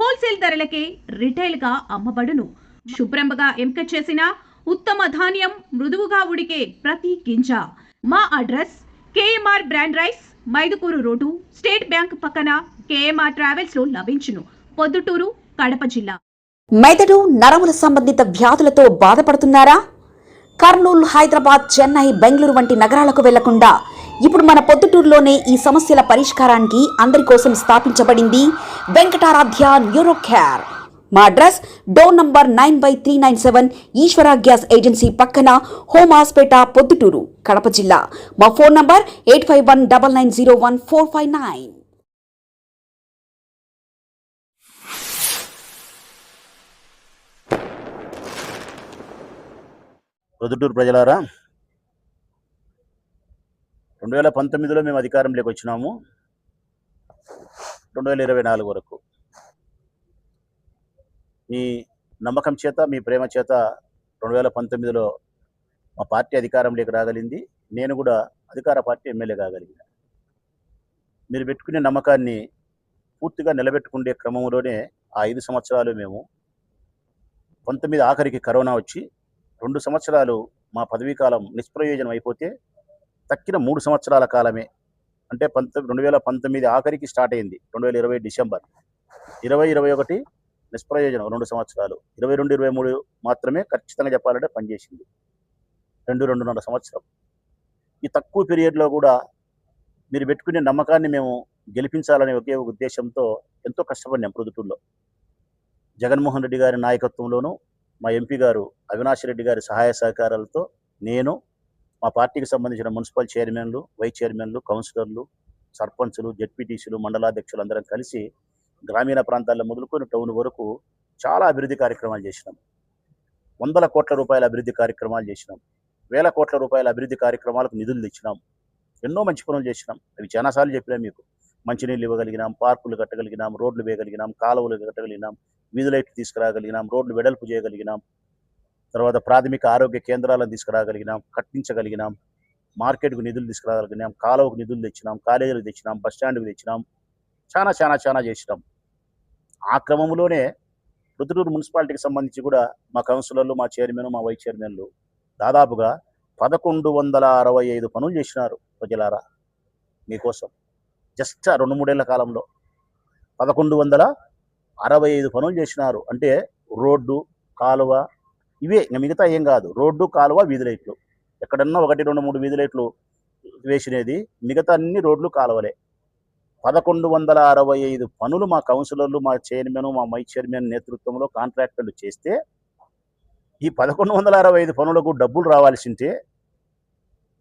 Wholesale ధరలకే రిటైల్గా అమ్మబడును. శుభ్రంగా ఎంపిక చేసిన ఉత్తమ ధాన్యం మృదువుగా ఉడికే ప్రతి గింజ. మా address KMR brand rice, Mydukur road, state bank పక్కన, కేఎంఆర్ ట్రావెల్స్ లో లభించును. పొద్దుటూరు, కడప జిల్లా. మెదడు నరముల సంబంధిత వ్యాధులతో బాధపడుతున్నారా? కర్నూలు, హైదరాబాద్, చెన్నై, బెంగళూరు వంటి నగరాలకు వెళ్లకుండా ఇప్పుడు మన పొద్దుటూరులోనే ఈ సమస్యల పరిష్కారానికి అందరి కోసం స్థాపించబడింది వెంకటారాధ్య న్యూరో కేర్. మా అడ్రస్ డోర్ నంబర్ 9/397 ఈశ్వర గ్యాస్ ఏజెన్సీ పక్కన, హోమాస్పేట, పొద్దుటూరు, కడప జిల్లా. మా ఫోన్ నంబర్ 8519901459. పొద్దుటూరు ప్రజలారా, 2019లో మేము అధికారంలోకి వచ్చినాము. 2024 వరకు మీ నమ్మకం చేత, మీ ప్రేమ చేత 2019లో మా పార్టీ అధికారంలోకి రాగలిగింది. నేను కూడా అధికార పార్టీ ఎమ్మెల్యే కాగలిగిన. మీరు పెట్టుకునే నమ్మకాన్ని పూర్తిగా నిలబెట్టుకునే క్రమంలోనే ఆ 5 సంవత్సరాలు మేము 19 ఆఖరికి కరోనా వచ్చి 2 సంవత్సరాలు మా పదవీ కాలం నిష్ప్రయోజనం అయిపోతే తక్కిన 3 సంవత్సరాల కాలమే, అంటే 2019 ఆఖరికి స్టార్ట్ అయింది. 2020 డిసెంబర్, 2021 నిష్ప్రయోజనం 2 సంవత్సరాలు, 22-23 మాత్రమే ఖచ్చితంగా చెప్పాలంటే పనిచేసింది. 2-2.5 సంవత్సరం. ఈ తక్కువ పీరియడ్లో కూడా మీరు పెట్టుకునే నమ్మకాన్ని మేము గెలిపించాలనే ఒకే ఉద్దేశంతో ఎంతో కష్టపడినాం. పొద్దుటూరులో జగన్మోహన్ రెడ్డి గారి నాయకత్వంలోనూ, మా ఎంపీ గారు అవినాష్ రెడ్డి గారి సహాయ సహకారాలతో నేను, మా పార్టీకి సంబంధించిన మున్సిపల్ చైర్మన్లు, వైస్ చైర్మన్లు, కౌన్సిలర్లు, సర్పంచులు, జెడ్పీటీసీలు, మండలాధ్యక్షులు అందరం కలిసి గ్రామీణ ప్రాంతాల్లో మొదలుకొని టౌన్ వరకు చాలా అభివృద్ధి కార్యక్రమాలు చేసినాం. 100 కోట్ల రూపాయల అభివృద్ధి కార్యక్రమాలు చేసినాం. 1000 కోట్ల రూపాయల అభివృద్ధి కార్యక్రమాలకు నిధులు తెచ్చినాం. ఎన్నో మంచి పనులు చేసినాం. అవి చాలాసార్లు చెప్పినా మీకు. మంచినీళ్ళు ఇవ్వగలిగినాం, పార్కులు కట్టగలిగినాం, రోడ్లు వేయగలిగినాం, కాలువలు కట్టగలిగినాం, వీధి లైట్లు తీసుకురాగలిగినాం, రోడ్లు వెడల్పు చేయగలిగినాం, తర్వాత ప్రాథమిక ఆరోగ్య కేంద్రాలను తీసుకురాగలిగినాం, కట్టించగలిగినాం, మార్కెట్కు నిధులు తీసుకురాగలిగినాం, కాలువకు నిధులు తెచ్చినాం, కాలేజీలకు తెచ్చినాం, బస్టాండ్కి తెచ్చినాం. చాలా చేసినాం. ఆ క్రమంలోనే పొద్దుటూరు మున్సిపాలిటీకి సంబంధించి కూడా మా కౌన్సిలర్లు, మా చైర్మన్, మా వైస్ చైర్మన్లు దాదాపుగా 1165 పనులు చేసినారు. ప్రజలారా, మీకోసం జస్ట్ 2-3 ఏళ్ల కాలంలో 1165 పనులు చేసినారు. అంటే రోడ్డు, కాలువ, ఇవే, మిగతా ఏం కాదు. రోడ్డు, కాలువ, వీధి లైట్లు. ఎక్కడన్నా 1, 2, 3 వీధి లైట్లు వేసినది, మిగతా అన్ని రోడ్లు, కాలువలే. 1165 పనులు మా కౌన్సిలర్లు, మా చైర్మన్, మా వైస్ చైర్మన్ నేతృత్వంలో కాంట్రాక్టర్లు చేస్తే, ఈ 1165 పనులకు డబ్బులు రావాల్సింటే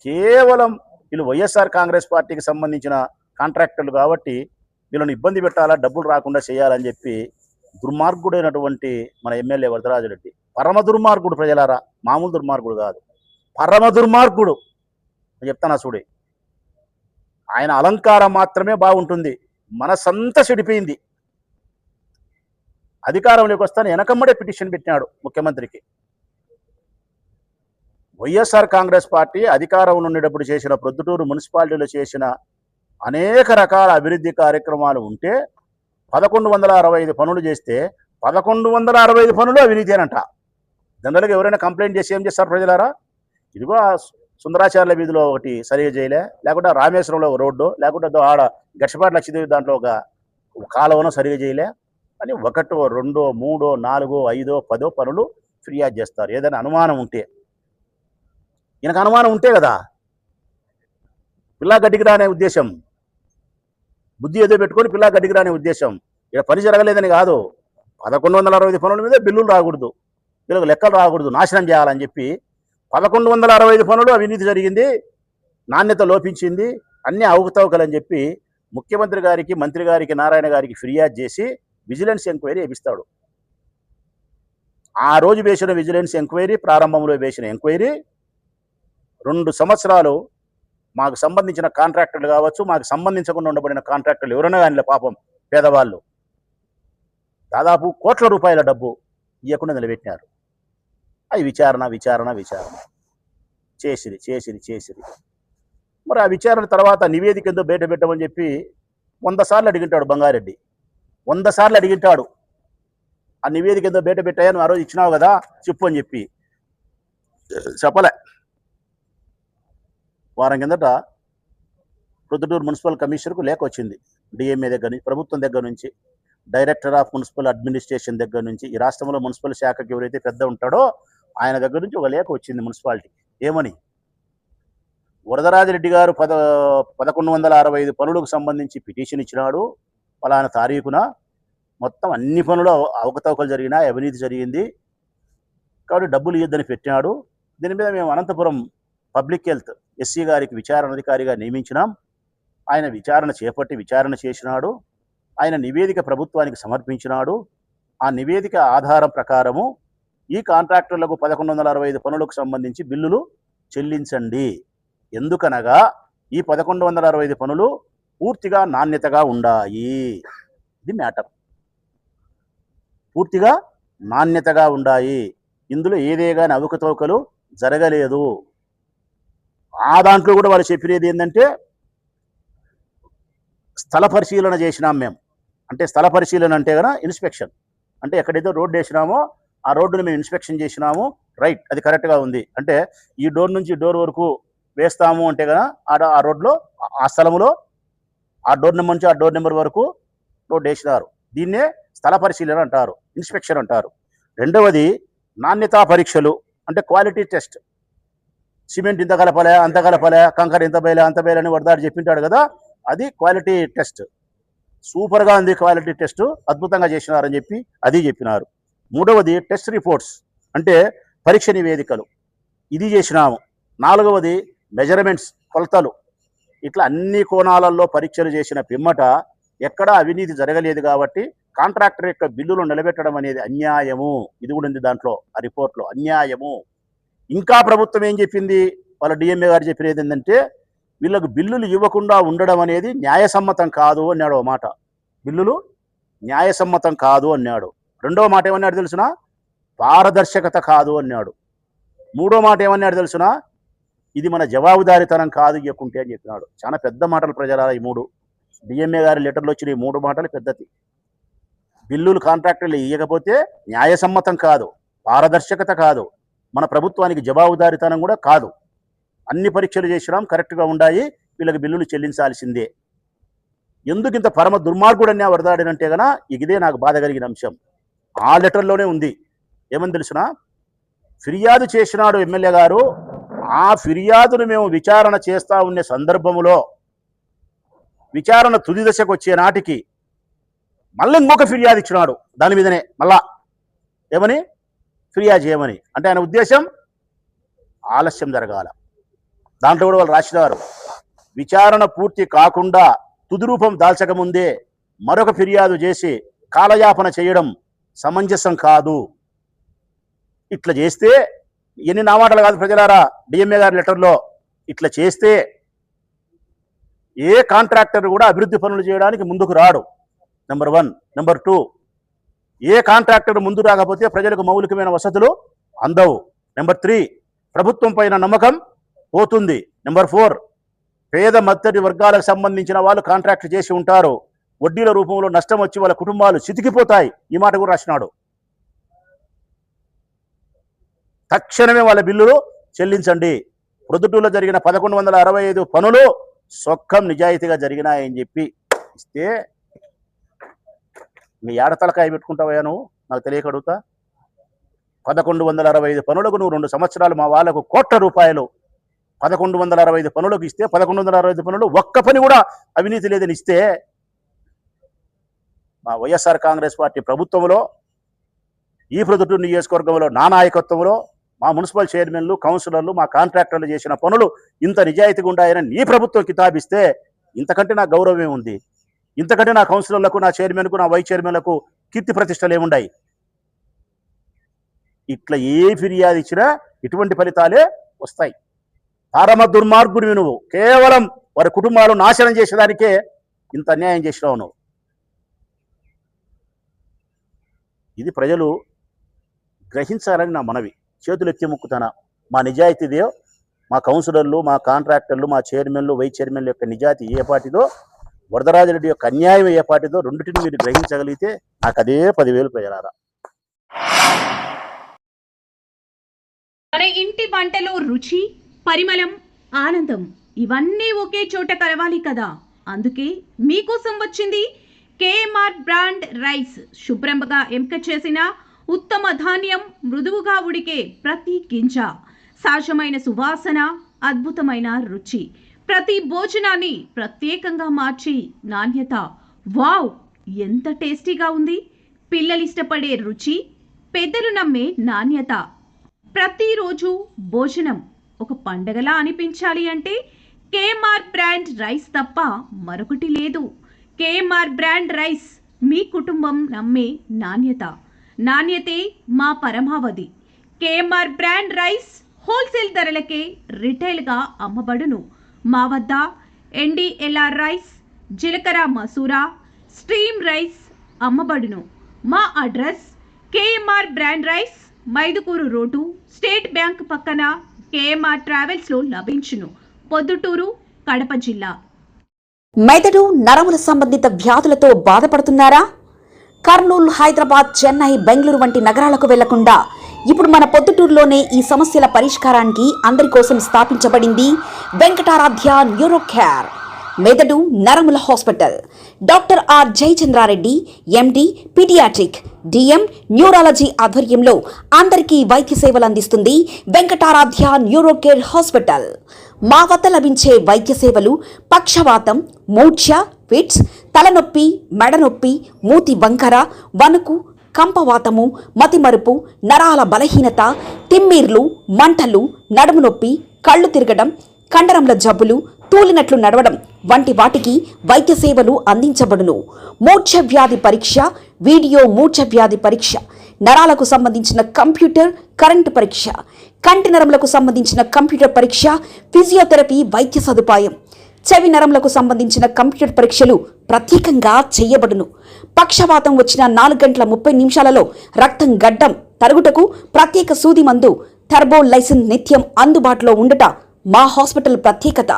కేవలం వీళ్ళు వైఎస్ఆర్ కాంగ్రెస్ పార్టీకి సంబంధించిన కాంట్రాక్టర్లు కాబట్టి వీళ్ళని ఇబ్బంది పెట్టాలా, డబ్బులు రాకుండా చేయాలని చెప్పి దుర్మార్గుడైనటువంటి మన ఎమ్మెల్యే వరదరాజరెడ్డి, పరమ దుర్మార్గుడు ప్రజలారా, మామూలు దుర్మార్గుడు కాదు, పరమ దుర్మార్గుడు అని చెప్తానా చూడే. ఆయన అలంకారం మాత్రమే బాగుంటుంది, మనసంతా చెడిపోయింది. అధికారంలోకి వస్తాను వెనకమ్మడే పిటిషన్ పెట్టినాడు ముఖ్యమంత్రికి. వైఎస్ఆర్ కాంగ్రెస్ పార్టీ అధికారంలో ఉండేటప్పుడు చేసిన, ప్రొద్దుటూరు మున్సిపాలిటీలో చేసిన అనేక రకాల అభివృద్ధి కార్యక్రమాలు ఉంటే 1165 పనులు చేస్తే 1165 పనులు అవినీతేనంట. జనరల్గా ఎవరైనా కంప్లైంట్ చేసి ఏం చేస్తారు ప్రజలారా? ఇదిగో సుందరాచార్యుల వీధిలో ఒకటి సరిగా చేయలే, లేకుంటే రామేశ్వరంలో ఒక రోడ్డు, లేకుంటే ఆడ గచ్చిపాటి లక్ష్మీదేవి దాంట్లో ఒక కాలువను సరిగా చేయలే అని 1, 2, 3, 4, 5, 10 పనులు ఫిర్యాదు చేస్తారు. ఏదైనా అనుమానం ఉంటే, ఈయనకు అనుమానం ఉంటే కదా పిల్లా గడ్డికి రానే ఉద్దేశం, బుద్ధి ఏదో పెట్టుకొని పిల్లా గడ్డికి రానే ఉద్దేశం. ఇక్కడ పని జరగలేదని కాదు, 1165 పనుల మీద బిల్లులు రాకూడదు, వీళ్ళకి లెక్కలు రాకూడదు, నాశనం చేయాలని చెప్పి 1165 పనులు అవినీతి జరిగింది, నాణ్యత లోపించింది, అన్నీ అవకతవకలని చెప్పి ముఖ్యమంత్రి గారికి, మంత్రి గారికి, నారాయణ గారికి ఫిర్యాదు చేసి విజిలెన్స్ ఎంక్వైరీ వేపిస్తాడు. ఆ రోజు వేసిన విజిలెన్స్ ఎంక్వైరీ, ప్రారంభంలో వేసిన ఎంక్వైరీ 2 సంవత్సరాలు మాకు సంబంధించిన కాంట్రాక్టర్లు కావచ్చు, మాకు సంబంధించకుండా ఉండబడిన కాంట్రాక్టర్లు ఎవరైనా కానీ పాపం పేదవాళ్ళు దాదాపు కోట్ల రూపాయల డబ్బు ఇవ్వకుండా నిలబెట్టినారు. అది విచారణ చేసిరి. మరి ఆ విచారణ తర్వాత నివేదిక ఎందుకు బయట పెట్టమని చెప్పి 100 సార్లు అడిగింటాడు బంగారెడ్డి, 100 సార్లు అడిగింటాడు. ఆ నివేదిక ఏదో బయట పెట్టాయా, నువ్వు ఆ రోజు ఇచ్చినావు కదా చెప్పు అని చెప్పి చెప్పలే. వారం కిందట ప్రొద్దుటూరు మున్సిపల్ కమిషనర్కు లేఖ వచ్చింది, డిఎంఏ దగ్గర నుంచి, ప్రభుత్వం దగ్గర నుంచి, డైరెక్టర్ ఆఫ్ మున్సిపల్ అడ్మినిస్ట్రేషన్ దగ్గర నుంచి, ఈ రాష్ట్రంలో మున్సిపల్ శాఖకి ఎవరైతే పెద్ద ఉంటాడో ఆయన దగ్గర నుంచి ఒక లేఖ వచ్చింది మున్సిపాలిటీ. ఏమని? వరదరాజిరెడ్డి గారు 1165 పనులకు సంబంధించి పిటిషన్ ఇచ్చినాడు, పలానా తారీఖున మొత్తం అన్ని పనులు అవకతవకలు జరిగినాయి, అవినీతి జరిగింది కాబట్టి డబ్బులు ఇవ్వద్దని పెట్టినాడు. దీని మీద మేము అనంతపురం పబ్లిక్ హెల్త్ ఎస్సీ గారికి విచారణ అధికారిగా నియమించినాం. ఆయన విచారణ చేసినాడు. ఆయన నివేదిక ప్రభుత్వానికి సమర్పించినాడు. ఆ నివేదిక ఆధారం ప్రకారము ఈ కాంట్రాక్టర్లకు 1165 పనులకు సంబంధించి బిల్లులు చెల్లించండి. ఎందుకనగా ఈ 1165 పనులు పూర్తిగా నాణ్యతగా ఉండాయి. ఇది మ్యాటర్. పూర్తిగా నాణ్యతగా ఉండాయి, ఇందులో ఏదే కానీ అవకతవకలు జరగలేదు. ఆ దాంట్లో కూడా వాళ్ళు చెప్పినది ఏంటంటే స్థల పరిశీలన చేసినాం మేము. అంటే స్థల పరిశీలన అంటే కదా ఇన్స్పెక్షన్, అంటే ఎక్కడైతే రోడ్డు వేసినామో ఆ రోడ్డుని మేము ఇన్స్పెక్షన్ చేసినాము, రైట్, అది కరెక్ట్గా ఉంది. అంటే ఈ డోర్ నుంచి డోర్ వరకు వేస్తాము అంటే కదా ఆ రోడ్లో, ఆ స్థలంలో ఆ డోర్ నెంబర్ నుంచి ఆ డోర్ నెంబర్ వరకు రోడ్డు వేసినారు. దీన్నే స్థల పరిశీలన అంటారు, ఇన్స్పెక్షన్ అంటారు. రెండవది నాణ్యతా పరీక్షలు, అంటే క్వాలిటీ టెస్ట్. సిమెంట్ ఇంత కలపలే, అంత కలపలే, కంకర ఇంత బయలే, అంత బయలే అని వరదాడు చెప్పింటాడు కదా, అది క్వాలిటీ టెస్ట్. సూపర్గా ఉంది క్వాలిటీ టెస్ట్, అద్భుతంగా చేసినారని చెప్పి అది చెప్పినారు. మూడవది టెస్ట్ రిపోర్ట్స్, అంటే పరీక్ష నివేదికలు, ఇది చేసినాము. నాలుగవది మెజర్మెంట్స్, కొలతలు. ఇట్లా అన్ని కోణాలలో పరీక్షలు చేసిన పిమ్మట ఎక్కడా అవినీతి జరగలేదు కాబట్టి కాంట్రాక్టర్ యొక్క బిల్లులు నిలబెట్టడం అనేది అన్యాయము. ఇది కూడా ఉంది దాంట్లో, ఆ రిపోర్ట్లో, అన్యాయము. ఇంకా ప్రభుత్వం ఏం చెప్పింది, వాళ్ళ డిఎంఏ గారు చెప్పినది ఏంటంటే వీళ్ళకు బిల్లులు ఇవ్వకుండా ఉండడం అనేది న్యాయసమ్మతం కాదు అన్నాడు ఒక మాట. బిల్లులు న్యాయసమ్మతం కాదు అన్నాడు. రెండవ మాట ఏమన్నాడు తెలుసునా? పారదర్శకత కాదు అన్నాడు. మూడో మాట ఏమన్నాడు తెలుసునా? ఇది మన జవాబుదారీతనం కాదు ఇవ్వకుంటే అని చెప్పినాడు. చాలా పెద్ద మాటలు ప్రజలారా ఈ మూడు. డిఎంఏ గారి లెటర్లో వచ్చిన ఈ 3 మాటలు పెద్దది. బిల్లులు కాంట్రాక్టర్లు ఇవ్వకపోతే న్యాయసమ్మతం కాదు, పారదర్శకత కాదు, మన ప్రభుత్వానికి జవాబుదారీతనం కూడా కాదు. అన్ని పరీక్షలు చేసినాం, కరెక్ట్గా ఉండాయి, వీళ్ళకి బిల్లులు చెల్లించాల్సిందే. ఎందుకు ఇంత పరమ దుర్మార్గుడని వరదాడినంటే గన ఇదే నాకు బాధ కలిగిన అంశం. ఆ లెటర్లోనే ఉంది. ఏమని తెలుసునా? ఫిర్యాదు చేసినాడు ఎమ్మెల్యే గారు, ఆ ఫిర్యాదును మేము విచారణ చేస్తూ ఉండే సందర్భంలో విచారణ తుది దశకు వచ్చే నాటికి మళ్ళీ ఇంకొక ఫిర్యాదు ఇచ్చినాడు దాని మీదనే. మళ్ళా ఏమని? ఫిర్యాదు చేయమని. అంటే ఆయన ఉద్దేశం ఆలస్యం జరగాల. దాంట్లో కూడా వాళ్ళు రాసినారు, విచారణ పూర్తి కాకుండా తుది రూపం దాల్చకముందే మరొక ఫిర్యాదు చేసి కాలయాపన చేయడం సమంజసం కాదు. ఇట్లా చేస్తే, ఎన్ని నామాటలు కాదు ప్రజలారా, డిఎంఏ గారి లెటర్లో ఇట్లా చేస్తే ఏ కాంట్రాక్టర్ కూడా అభివృద్ధి పనులు చేయడానికి ముందుకు రాడు. నెంబర్ 1. నెంబర్ 2, ఏ కాంట్రాక్టర్ ముందు రాకపోతే ప్రజలకు మౌలికమైన వసతులు అందవు. నెంబర్ 3, ప్రభుత్వం పైన నమ్మకం పోతుంది. నెంబర్ 4, పేద మధ్యటి వర్గాలకు సంబంధించిన వాళ్ళు కాంట్రాక్ట్ చేసి ఉంటారు, వడ్డీల రూపంలో నష్టం వచ్చి వాళ్ళ కుటుంబాలు చితికిపోతాయి. ఈ మాట కూడా రాసినాడు. తక్షణమే వాళ్ళ బిల్లులు చెల్లించండి. ప్రొద్దుటూరులో జరిగిన 1165 పనులు సొక్కం నిజాయితీగా జరిగినాయని చెప్పి ఇస్తే నీ ఏడతలకాయ పెట్టుకుంటావా నువ్వు? నాకు తెలియక అడుగుతా. 1165 పనులకు నువ్వు 2 సంవత్సరాలు మా వాళ్ళకు కోట్ల రూపాయలు 1165 పనులకు ఇస్తే, 1165 పనులు ఒక్క పని కూడా అవినీతి లేదని ఇస్తే, మా వైఎస్ఆర్ కాంగ్రెస్ పార్టీ ప్రభుత్వంలో ఈ ప్రొద్దుటూరు నియోజకవర్గంలో నా నాయకత్వంలో మా మున్సిపల్ చైర్మన్లు, కౌన్సిలర్లు, మా కాంట్రాక్టర్లు చేసిన పనులు ఇంత నిజాయితీగా ఉండాయని నీ ప్రభుత్వం కితాబిస్తే ఇంతకంటే నా గౌరవమే ఉంది? ఇంతకంటే నా కౌన్సిలర్లకు, నా చైర్మన్కు, నా వైస్ చైర్మన్లకు కీర్తి ప్రతిష్టలు ఏముండాయి? ఇట్లా ఏ ఫిర్యాదు ఇచ్చినా ఇటువంటి ఫలితాలే వస్తాయి. పరమ దుర్మార్గుడివి నువ్వు. కేవలం వారి కుటుంబాలు నాశనం చేసేదానికే ఇంత అన్యాయం చేసినావు నువ్వు. ఇది ప్రజలు గ్రహించాలని నా మనవి. చేతులు ఎత్తి ముక్కుతానా? మా నిజాయితీదే, మా కౌన్సిలర్లు, మా కాంట్రాక్టర్లు, మా చైర్మన్లు, వైస్ చైర్మన్ల యొక్క నిజాయితీ ఏ పార్టీదో, వరదరాజిరెడ్డి యొక్క అన్యాయం ఏ పార్టీదో, రెండింటిని మీరు గ్రహించగలిగితే నాకు అదే 10,000 ప్రజలారా. మన ఇంటి వంటలో రుచి, పరిమళం, ఆనందం ఇవన్నీ ఒకే చోట కలవాలి కదా. అందుకే మీకోసం వచ్చింది కేఎంఆర్ బ్రాండ్ రైస్. శుభ్రంగా ఎంపిక చేసిన ఉత్తమ ధాన్యం, మృదువుగా ఉడికే ప్రతి గింజ, సహజమైన సువాసన, అద్భుతమైన రుచి, ప్రతి భోజనాన్ని ప్రత్యేకంగా మార్చి నాణ్యత. వావ్, ఎంత టేస్టీగా ఉంది! పిల్లలు ఇష్టపడే రుచి, పెద్దలు నమ్మే నాణ్యత. ప్రతిరోజు భోజనం ఒక పండగలా అనిపించాలి అంటే కేఎంఆర్ బ్రాండ్ రైస్ తప్ప మరొకటి లేదు. కేఎంఆర్ బ్రాండ్ రైస్, మీ కుటుంబం నమ్మే నాణ్యత. నాణ్యతే మా పరమావధి. కేఎంఆర్ బ్రాండ్ రైస్ హోల్సేల్ ధరలకే రిటైల్గా అమ్మబడును. మా వద్ద NDLR రైస్, జీలకర్ర మసూరా, స్ట్రీమ్ రైస్ అమ్మబడును. మా address KMR brand rice, Mydukur road, state bank పక్కన, కేఎంఆర్ ట్రావెల్స్లో లభించును. పొద్దుటూరు, కడప జిల్లా. మెదడు నరముల సంబంధిత వ్యాధులతో బాధపడుతున్నారా? కర్నూలు, హైదరాబాద్, చెన్నై, బెంగళూరు వంటి నగరాలకు వెళ్లకుండా ఇప్పుడు మన పొద్దుటూరులోనే ఈ సమస్యల పరిష్కారానికి అందరి కోసం స్థాపించబడింది వెంకటారాధ్య న్యూరో కేర్, మెదడు నరముల hospital. Doctor R Jayachandra Reddy, MD, paediatric, DM, neurology ఆధ్వర్యంలో అందరికీ వైద్య సేవలు అందిస్తుంది వెంకటారాధ్య న్యూరో కేర్ హాస్పిటల్. మా వద్ద లభించే వైద్య సేవలు పక్షవాతం, మూర్ఛ, ఫిట్స్, తలనొప్పి, మెడనొప్పి, మూతి వంకర, వణుకు, కంపవాతము, మతిమరుపు, నరాల బలహీనత, తిమ్మిర్లు, మంటలు, నడుము నొప్పి, కళ్ళు తిరగడం, కండరంల జబ్బులు, తూలినట్లు నడవడం వంటి వాటికి వైద్య సేవలు అందించబడును. మూర్ఛ వ్యాధి పరీక్ష, వీడియో మూర్ఛ వ్యాధి పరీక్ష, నరాలకు సంబంధించిన కంప్యూటర్ కరెంటు పరీక్ష, కంటి నరములకు సంబంధించిన కంప్యూటర్ పరీక్ష, ఫిజియోథెరపీ వైద్య సదుపాయం, చెవి నరములకు సంబంధించిన కంప్యూటర్ పరీక్షలు ప్రత్యేకంగా చేయబడును. పక్షవాతం వచ్చిన 4 గంటల 30 నిమిషాలలో రక్తం గడ్డం తరుగుటకు ప్రత్యేక సూది మందు థర్బోలైసిన్ నిత్యం అందుబాటులో ఉండట మా హాస్పిటల్ ప్రత్యేకత.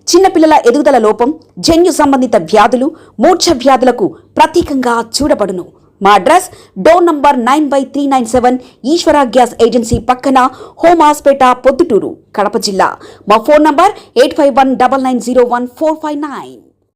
చిన్నపిల్లల ఎదుగుదల లోపం, జన్యు సంబంధిత వ్యాధులు, మూర్ఛ వ్యాధులకు ప్రత్యేకంగా చూడబడును. మా అడ్రస్ డోర్ నంబర్ 9/397 ఈశ్వర గ్యాస్ ఏజెన్సీ పక్కన, హోమాస్పేట, పొద్దుటూరు, కడప జిల్లా. మా ఫోన్ నంబర్ 8519901459.